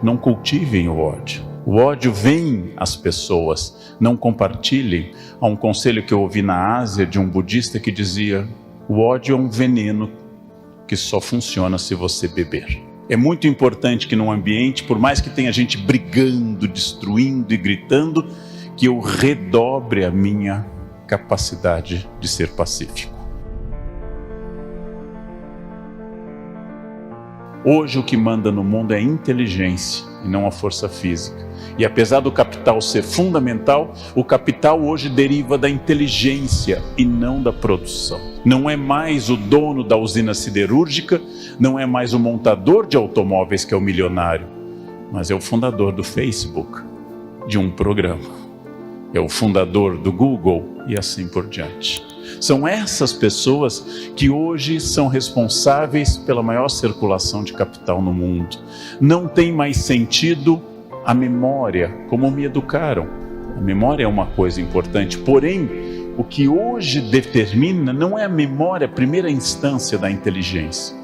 não cultivem o ódio. O ódio vem às pessoas, não compartilhem. Há um conselho que eu ouvi na Ásia de um budista que dizia: o ódio é um veneno que só funciona se você beber. É muito importante que num ambiente, por mais que tenha gente brigando, destruindo e gritando, que eu redobre a minha capacidade de ser pacífico. Hoje o que manda no mundo é a inteligência e não a força física. E apesar do capital ser fundamental, o capital hoje deriva da inteligência e não da produção. Não é mais o dono da usina siderúrgica, não é mais o montador de automóveis que é o milionário, mas é o fundador do Facebook, de um programa. É o fundador do Google e assim por diante. São essas pessoas que hoje são responsáveis pela maior circulação de capital no mundo. Não tem mais sentido a memória, como me educaram. A memória é uma coisa importante, porém, o que hoje determina não é a memória, a primeira instância da inteligência,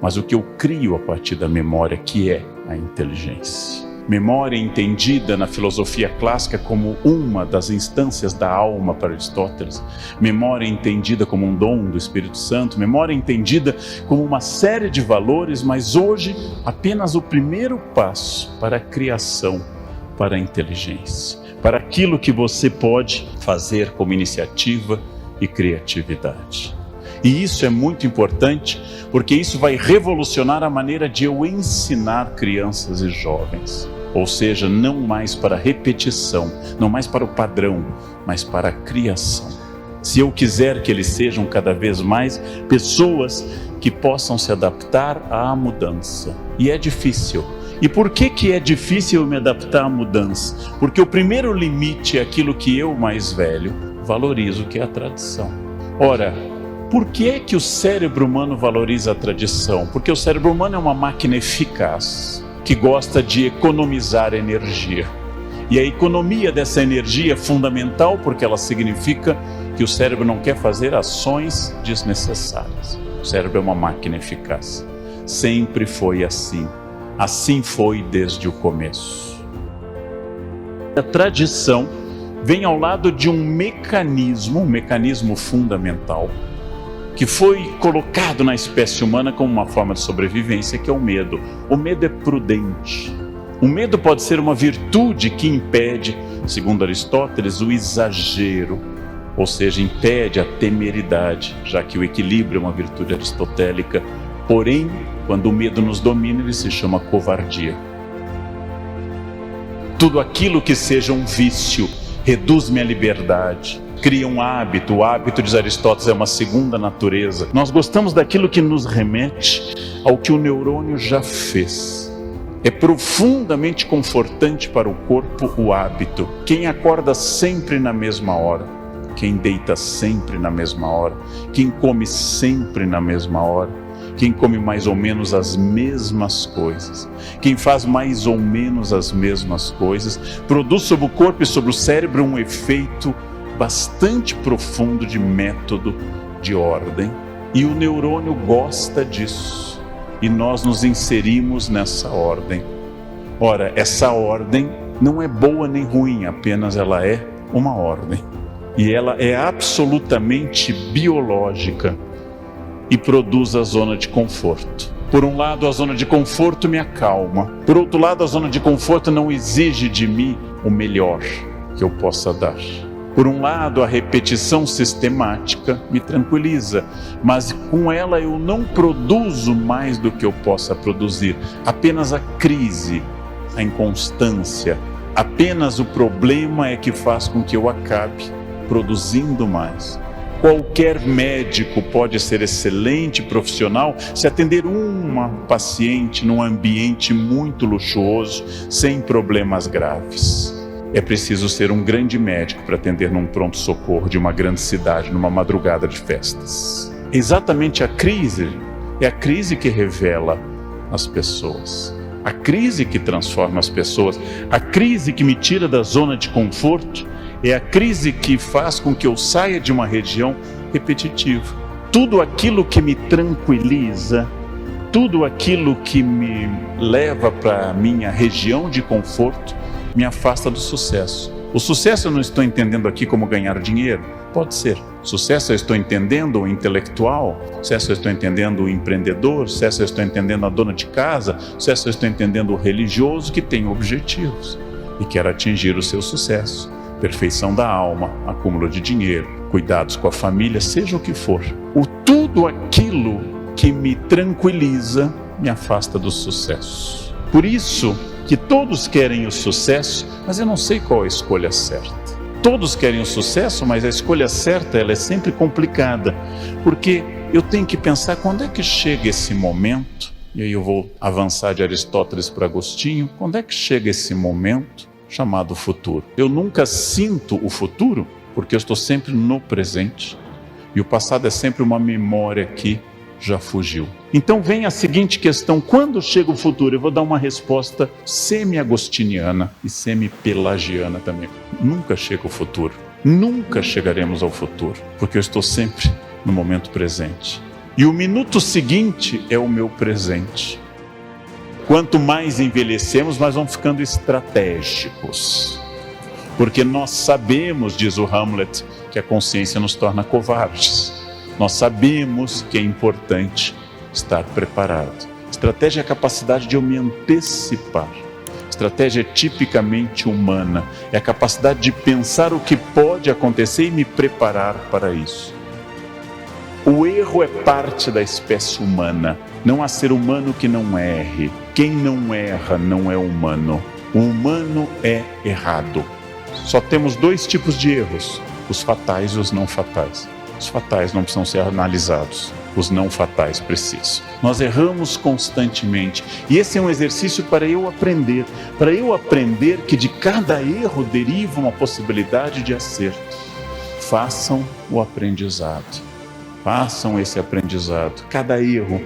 mas o que eu crio a partir da memória, que é a inteligência. Memória entendida na filosofia clássica como uma das instâncias da alma para Aristóteles, memória entendida como um dom do Espírito Santo, memória entendida como uma série de valores, mas hoje apenas o primeiro passo para a criação, para a inteligência, para aquilo que você pode fazer como iniciativa e criatividade. E isso é muito importante, porque isso vai revolucionar a maneira de eu ensinar crianças e jovens. Ou seja, não mais para repetição, não mais para o padrão, mas para a criação. Se eu quiser que eles sejam cada vez mais pessoas que possam se adaptar à mudança. E é difícil. E por que é difícil eu me adaptar à mudança? Porque o primeiro limite é aquilo que eu, mais velho, valorizo, que é a tradição. Ora, por que o cérebro humano valoriza a tradição? Porque o cérebro humano é uma máquina eficaz, que gosta de economizar energia. E a economia dessa energia é fundamental porque ela significa que o cérebro não quer fazer ações desnecessárias. O cérebro é uma máquina eficaz. Sempre foi assim. Assim foi desde o começo. A tradição vem ao lado de um mecanismo fundamental, que foi colocado na espécie humana como uma forma de sobrevivência, que é o medo. O medo é prudente. O medo pode ser uma virtude que impede, segundo Aristóteles, o exagero, ou seja, impede a temeridade, já que o equilíbrio é uma virtude aristotélica. Porém, quando o medo nos domina, ele se chama covardia. Tudo aquilo que seja um vício reduz minha liberdade, cria um hábito. O hábito, diz Aristóteles, é uma segunda natureza. Nós gostamos daquilo que nos remete ao que o neurônio já fez. É profundamente confortante para o corpo o hábito. Quem acorda sempre na mesma hora, quem deita sempre na mesma hora, quem come sempre na mesma hora, quem come mais ou menos as mesmas coisas, quem faz mais ou menos as mesmas coisas, produz sobre o corpo e sobre o cérebro um efeito bastante profundo de método, de ordem, e o neurônio gosta disso, e nós nos inserimos nessa ordem. Ora, essa ordem não é boa nem ruim, apenas ela é uma ordem, e ela é absolutamente biológica e produz a zona de conforto. Por um lado, a zona de conforto me acalma, por outro lado, a zona de conforto não exige de mim o melhor que eu possa dar. Por um lado, a repetição sistemática me tranquiliza, mas com ela eu não produzo mais do que eu possa produzir. Apenas a crise, a inconstância, apenas o problema é que faz com que eu acabe produzindo mais. Qualquer médico pode ser excelente profissional se atender uma paciente num ambiente muito luxuoso, sem problemas graves. É preciso ser um grande médico para atender num pronto-socorro de uma grande cidade, numa madrugada de festas. Exatamente a crise, é a crise que revela as pessoas. A crise que transforma as pessoas. A crise que me tira da zona de conforto é a crise que faz com que eu saia de uma região repetitiva. Tudo aquilo que me tranquiliza tudo aquilo que me leva para a minha região de conforto me afasta do sucesso. O sucesso eu não estou entendendo aqui como ganhar dinheiro. Pode ser. Sucesso eu estou entendendo o intelectual, sucesso eu estou entendendo o empreendedor, sucesso eu estou entendendo a dona de casa, sucesso eu estou entendendo o religioso que tem objetivos e quer atingir o seu sucesso. Perfeição da alma, acúmulo de dinheiro, cuidados com a família, seja o que for. Tudo aquilo que me tranquiliza me afasta do sucesso. Por isso que todos querem o sucesso, mas eu não sei qual a escolha certa. Todos querem o sucesso, mas a escolha certa ela é sempre complicada, porque eu tenho que pensar quando é que chega esse momento, e aí eu vou avançar de Aristóteles para Agostinho, quando é que chega esse momento chamado futuro? Eu nunca sinto o futuro, porque eu estou sempre no presente, e o passado é sempre uma memória que já fugiu. Então vem a seguinte questão: quando chega o futuro? Eu vou dar uma resposta semi-agostiniana e semi-pelagiana também. Nunca chega o futuro. Nunca chegaremos ao futuro, porque eu estou sempre no momento presente. E o minuto seguinte é o meu presente. Quanto mais envelhecemos, mais vamos ficando estratégicos. Porque nós sabemos, diz o Hamlet, que a consciência nos torna covardes. Nós sabemos que é importante estar preparado. Estratégia é a capacidade de eu me antecipar. Estratégia é tipicamente humana. É a capacidade de pensar o que pode acontecer e me preparar para isso. O erro é parte da espécie humana. Não há ser humano que não erre. Quem não erra não é humano. O humano é errado. Só temos dois tipos de erros: os fatais e os não fatais. Os fatais não precisam ser analisados, os não fatais precisam. Nós erramos constantemente e esse é um exercício para eu aprender que de cada erro deriva uma possibilidade de acerto. Façam o aprendizado, façam esse aprendizado. Cada erro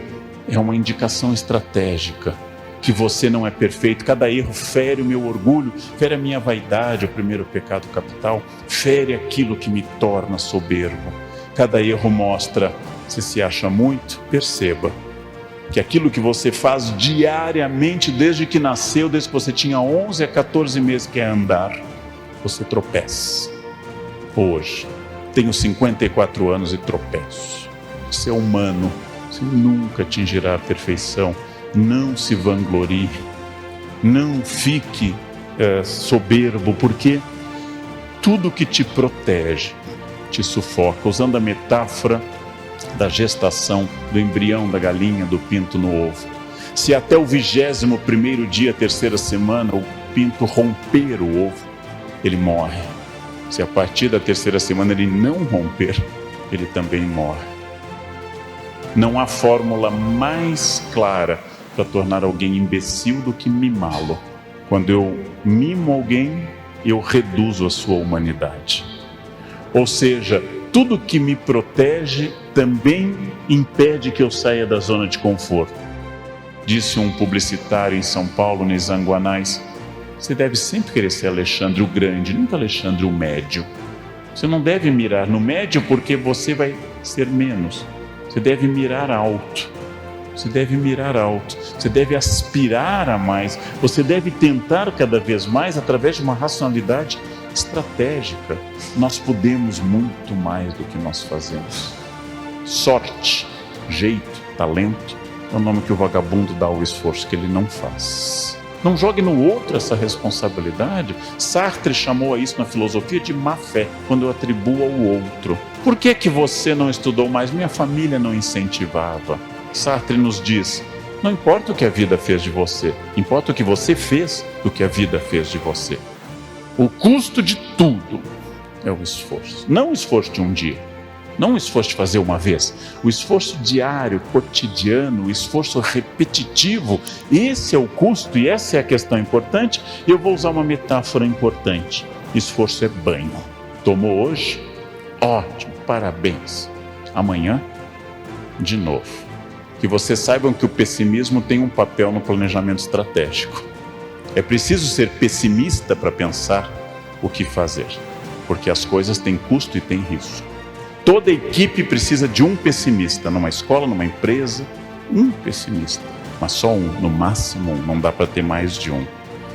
é uma indicação estratégica que você não é perfeito. Cada erro fere o meu orgulho, fere a minha vaidade, o primeiro pecado capital, fere aquilo que me torna soberbo. Cada erro mostra, se acha muito, perceba que aquilo que você faz diariamente, desde que nasceu, desde que você tinha 11 a 14 meses, que é andar, você tropeça. Hoje, tenho 54 anos e tropeço. Você é humano, você nunca atingirá a perfeição. Não se vanglorie, não fique soberbo, porque tudo que te protege te sufoca. Usando a metáfora da gestação, do embrião da galinha, do pinto no ovo. Se até o 21º dia, terceira semana, o pinto romper o ovo, ele morre. Se a partir da terceira semana ele não romper, ele também morre. Não há fórmula mais clara para tornar alguém imbecil do que mimá-lo. Quando eu mimo alguém, eu reduzo a sua humanidade. Ou seja, tudo que me protege também impede que eu saia da zona de conforto. Disse um publicitário em São Paulo, Nizanguanais: você deve sempre querer ser Alexandre o Grande, nunca Alexandre o Médio. Você não deve mirar no médio porque você vai ser menos. Você deve mirar alto. Você deve mirar alto. Você deve aspirar a mais. Você deve tentar cada vez mais através de uma racionalidade estratégica. Nós podemos muito mais do que nós fazemos. Sorte, jeito, talento é o nome que o vagabundo dá ao esforço que ele não faz. Não jogue no outro essa responsabilidade. Sartre chamou a isso na filosofia de má fé, quando eu atribuo ao outro. Por que você não estudou mais? Minha família não incentivava. Sartre nos diz: não importa o que a vida fez de você, importa o que você fez do que a vida fez de você. O custo de tudo é o esforço. Não o esforço de um dia, não o esforço de fazer uma vez, o esforço diário, cotidiano, o esforço repetitivo. Esse é o custo e essa é a questão importante. Eu vou usar uma metáfora importante: esforço é banho. Tomou hoje? Ótimo, parabéns. Amanhã, de novo. Que vocês saibam que o pessimismo tem um papel no planejamento estratégico. É preciso ser pessimista para pensar o que fazer, porque as coisas têm custo e têm risco. Toda equipe precisa de um pessimista, numa escola, numa empresa, Um pessimista, mas só um, no máximo um, não dá para ter mais de um.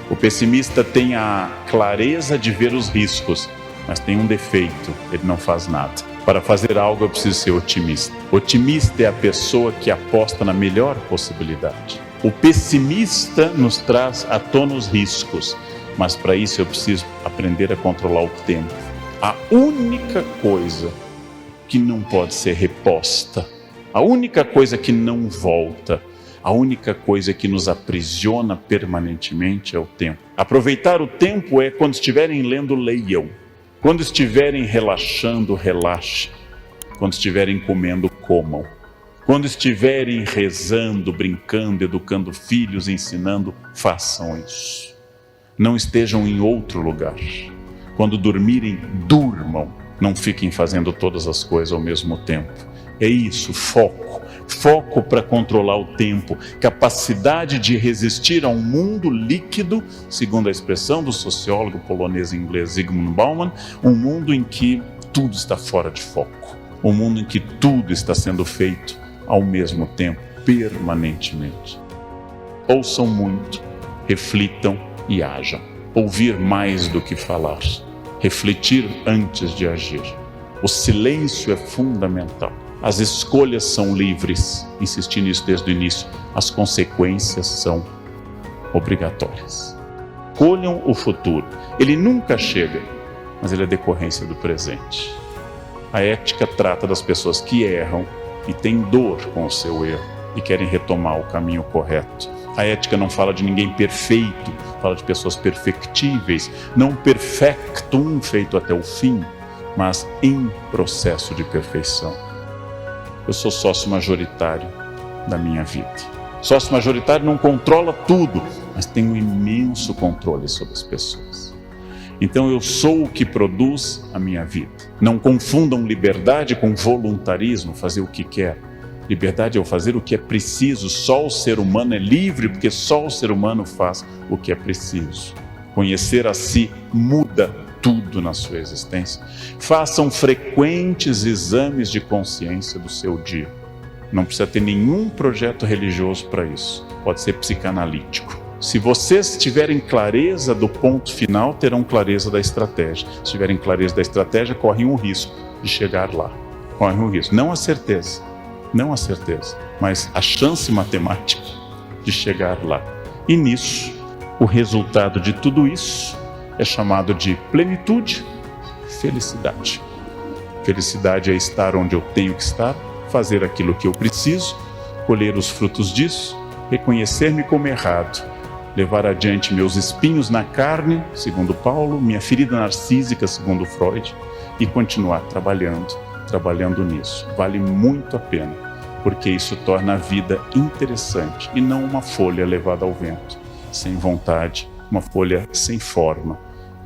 O pessimista tem a clareza de ver os riscos, mas tem um defeito, ele não faz nada. Para fazer algo eu preciso ser otimista. Otimista é a pessoa que aposta na melhor possibilidade. O pessimista nos traz à tona os riscos, mas para isso eu preciso aprender a controlar o tempo. A única coisa que não pode ser reposta, a única coisa que não volta, a única coisa que nos aprisiona permanentemente é o tempo. Aproveitar o tempo é quando estiverem lendo, leiam. Quando estiverem relaxando, relaxem. Quando estiverem comendo, comam. Quando estiverem rezando, brincando, educando filhos, ensinando, façam isso. Não estejam em outro lugar. Quando dormirem, durmam. Não fiquem fazendo todas as coisas ao mesmo tempo. É isso, foco. Foco para controlar o tempo. Capacidade de resistir a um mundo líquido, segundo a expressão do sociólogo polonês e inglês Zygmunt Bauman, um mundo em que tudo está fora de foco. Um mundo em que tudo está sendo feito ao mesmo tempo, permanentemente. Ouçam muito, reflitam e hajam. Ouvir mais do que falar. Refletir antes de agir. O silêncio é fundamental. As escolhas são livres. Insisti nisso desde o início. As consequências são obrigatórias. Escolham o futuro. Ele nunca chega, mas ele é decorrência do presente. A ética trata das pessoas que erram e têm dor com o seu erro e querem retomar o caminho correto. A ética não fala de ninguém perfeito, fala de pessoas perfectíveis, não perfectum, feito até o fim, mas em processo de perfeição. Eu sou sócio majoritário da minha vida. Sócio majoritário não controla tudo, mas tem um imenso controle sobre as pessoas. Então eu sou o que produz a minha vida. Não confundam liberdade com voluntarismo, fazer o que quer. Liberdade é o fazer o que é preciso. Só o ser humano é livre, porque só o ser humano faz o que é preciso. Conhecer a si muda tudo na sua existência. Façam frequentes exames de consciência do seu dia. Não precisa ter nenhum projeto religioso para isso. Pode ser psicanalítico. Se vocês tiverem clareza do ponto final, terão clareza da estratégia. Se tiverem clareza da estratégia, correm um risco de chegar lá. Correm um risco. Não a certeza. Não a certeza, mas a chance matemática de chegar lá. E nisso, o resultado de tudo isso é chamado de plenitude, felicidade. Felicidade é estar onde eu tenho que estar, fazer aquilo que eu preciso, colher os frutos disso, reconhecer-me como errado, levar adiante meus espinhos na carne, segundo Paulo, minha ferida narcísica, segundo Freud, e continuar trabalhando nisso. Vale muito a pena, porque isso torna a vida interessante e não uma folha levada ao vento, sem vontade, uma folha sem forma,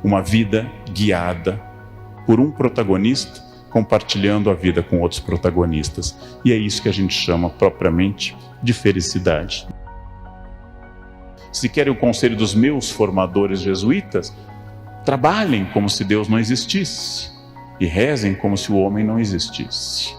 uma vida guiada por um protagonista, compartilhando a vida com outros protagonistas. E é isso que a gente chama propriamente de felicidade. Se querem o conselho dos meus formadores jesuítas, trabalhem como se Deus não existisse e rezem como se o homem não existisse.